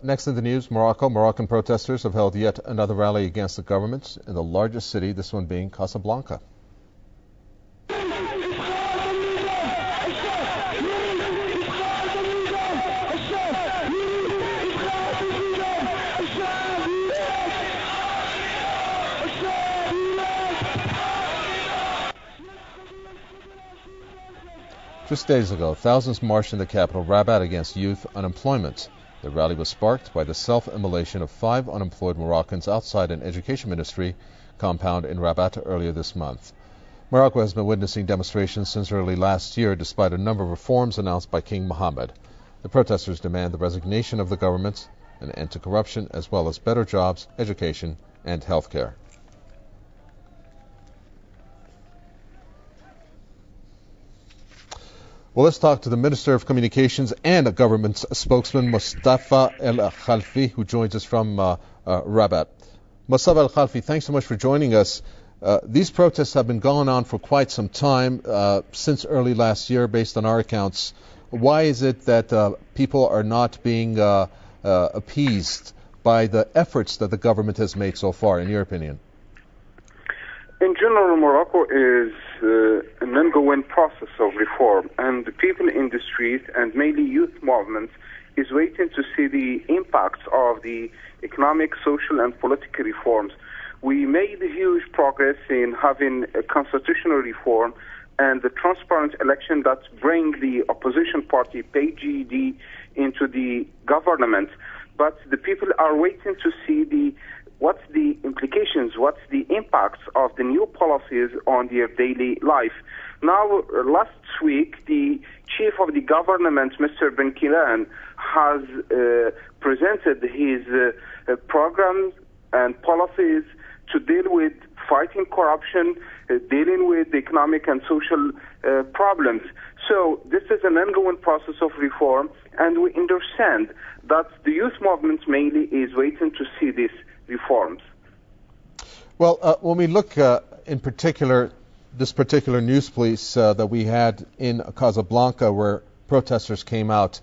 Next in the news, Morocco. Moroccan protesters have held yet another rally against the government in the largest city, this one being Casablanca. Just days ago, thousands marched in the capital, Rabat, against youth unemployment. The rally was sparked by the self-immolation of 5 unemployed Moroccans outside an education ministry compound in Rabat earlier this month. Morocco has been witnessing demonstrations since early last year, despite a number of reforms announced by King Mohammed. The protesters demand the resignation of the government, an end to corruption, as well as better jobs, education, and health care. Well, let's talk to the Minister of Communications and a government spokesman, Mustafa el-khalfi, who joins us from Rabat. Mustafa el-khalfi, thanks so much for joining us. These protests have been going on for quite some time, since early last year, based on our accounts. Why is it that people are not being appeased by the efforts that the government has made so far, in your opinion? In general, Morocco is an ongoing process of reform, and the people in the street, and mainly youth movements, is waiting to see the impacts of the economic, social, and political reforms. We made huge progress in having a constitutional reform and the transparent election that bring the opposition party, PGD, into the government. But the people are waiting to see what's the implications, what's the impacts of the new policies on their daily life. Now, last week, the chief of the government, Mr. Ben Kilan, has presented his programs and policies to deal with fighting corruption, dealing with economic and social problems. So this is an ongoing process of reform, and we understand that the youth movement mainly is waiting to see these reforms. Well, when we look in particular, this particular news piece that we had in Casablanca where protesters came out,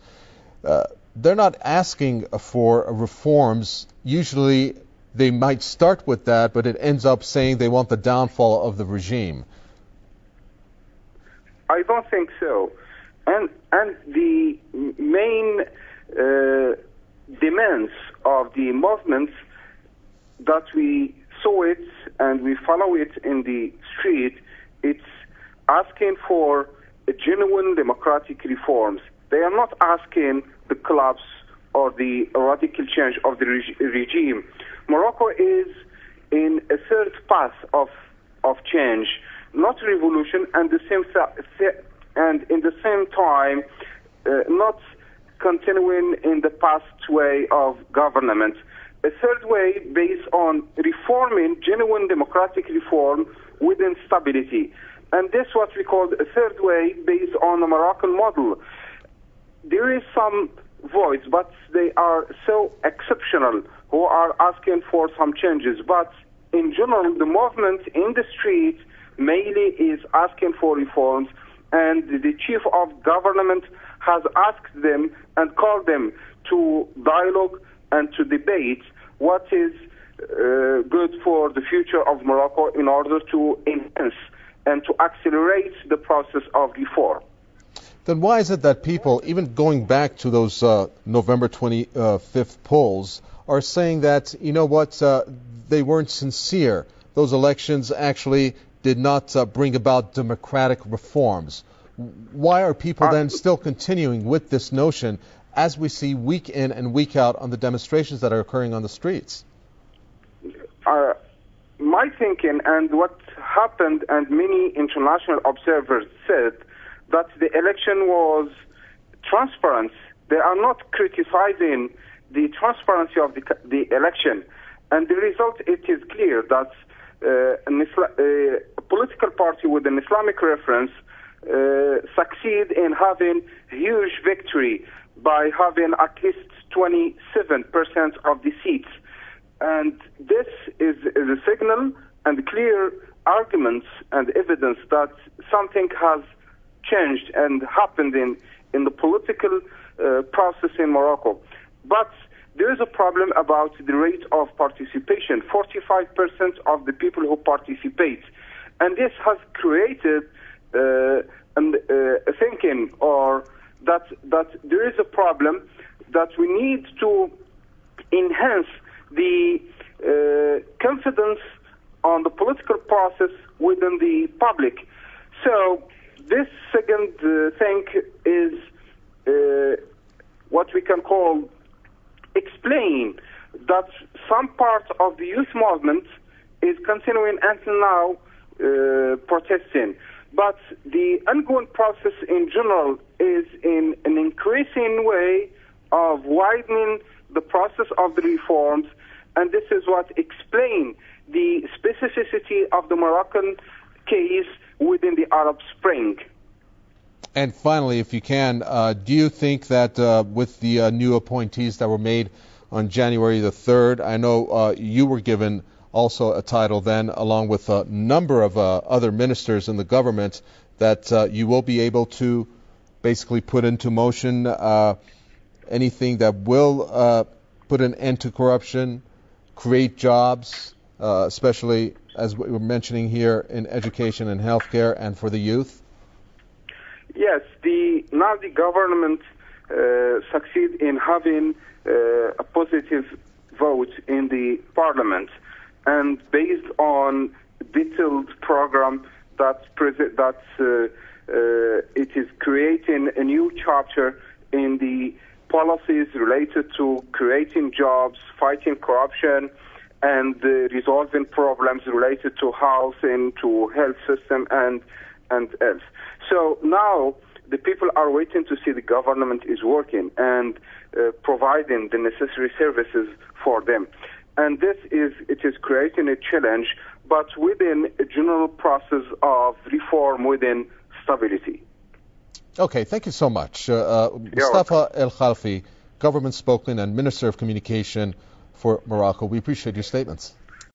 they're not asking for reforms. Usually they might start with that, but it ends up saying they want the downfall of the regime. I don't think so. And the main demands of the movements that we saw it and we follow it in the street, it's asking for a genuine democratic reforms. They are not asking the collapse or the radical change of the regime. Morocco is in a third path of change, not revolution, and in the same time not continuing in the past way of government. A third way based on reforming, genuine democratic reform within stability. And this what we call a third way based on the Moroccan model. There is some voice, but they are so exceptional who are asking for some changes. But in general, the movement in the street mainly is asking for reforms, and the chief of government has asked them and called them to dialogue and to debate what is good for the future of Morocco in order to enhance and to accelerate the process of reform. Then why is it that people, even going back to those November 25th polls, are saying that, you know what, they weren't sincere? Those elections actually did not bring about democratic reforms. Why are people then still continuing with this notion as we see week in and week out on the demonstrations that are occurring on the streets? My thinking and what happened, and many international observers said, that the election was transparent. They are not criticizing the transparency of the election. And the result, it is clear that a political party with an Islamic reference succeed in having huge victory by having at least 27% of the seats. And this is a signal and clear arguments and evidence that something has changed and happened in the political process in Morocco. But there is a problem about the rate of participation. 45% of the people who participate. And this has created thinking or that there is a problem, that we need to enhance the confidence on the political process within the public. So this second thing is what we can call explain that some part of the youth movement is continuing until now protesting. But the ongoing process in general is in an increasing way of widening the process of the reforms, and this is what explains the specificity of the Moroccan case within the Arab Spring. And finally, if you can, do you think that with the new appointees that were made on January the 3rd, I know you were given also a title then, along with a number of other ministers in the government, that you will be able to basically put into motion anything that will put an end to corruption, create jobs, especially, as we were mentioning here, in education and healthcare and for the youth? Yes, now the government succeed in having a positive vote in the parliament, and based on detailed program that it is creating a new chapter in the policies related to creating jobs, fighting corruption, and resolving problems related to housing, to health system, and else. So now the people are waiting to see the government is working and providing the necessary services for them. And it is creating a challenge, but within a general process of reform within stability. Okay, thank you so much. Mustafa el-khalfi, government spokesman and Minister of Communication for Morocco. We appreciate your statements.